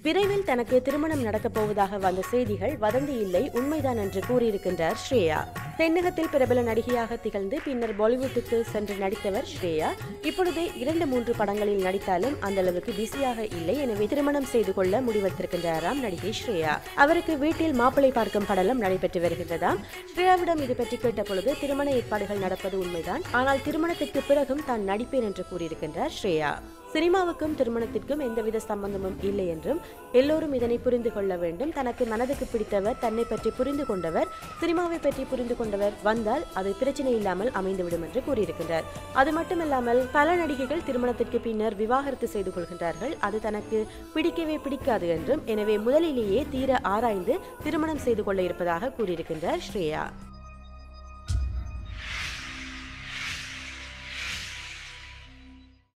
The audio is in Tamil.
விரைவில் தனக்கு திருமணம் நடக்கப் போவதாக வந்த செய்திகள் வதந்தி இல்லை, உண்மைதான் என்று கூறியிருக்கின்றார் ஸ்ரேயா. தென்னகத்தில் பிரபல நடிகையாக திகழ்ந்து பின்னர் பாலிவுட்டுக்கு சென்று நடித்தவர் ஸ்ரேயா. இப்பொழுது 2-3 படங்களில் நடித்தாலும் அந்த அளவுக்கு பிஸியாக இல்லை. எனவே திருமணம் செய்து கொள்ள முடிவெடுத்திருக்கின்றாராம் நடிகை ஸ்ரேயா. அவருக்கு வீட்டில் மாப்பிளை பார்க்கும் படலம் நடைபெற்று வருகின்றதாம். ஸ்ரேயாவிடம் இது பற்றி கேட்ட பொழுது திருமண ஏற்பாடுகள் நடப்பது உண்மைதான், ஆனால் திருமணத்திற்கு பிறகும் தான் நடிப்பேன் என்று கூறியிருக்கின்றார் ஸ்ரேயா. சினிமாவுக்கும் திருமணத்திற்கும் எந்தவித சம்பந்தமும் இல்லை என்றும் எல்லோரும் இதனை புரிந்து கொள்ள வேண்டும். தனக்கு மனதுக்கு பிடித்தவர், தன்னை பற்றி புரிந்து கொண்டவர், சினிமாவை பற்றி புரிந்து கொண்டவர் வந்தால் அது பிரச்சனை இல்லாமல் அமைந்துவிடும் என்று கூறியிருக்கின்றார். அது மட்டுமல்லாமல் பல நடிகைகள் திருமணத்திற்கு பின்னர் விவாகரத்து செய்து கொள்கின்றார்கள். அது தனக்கு பிடிக்கவே பிடிக்காது என்றும், எனவே முதலிலேயே தீர ஆராய்ந்து திருமணம் செய்து கொள்ள இருப்பதாக கூறியிருக்கின்றார் ஸ்ரேயா.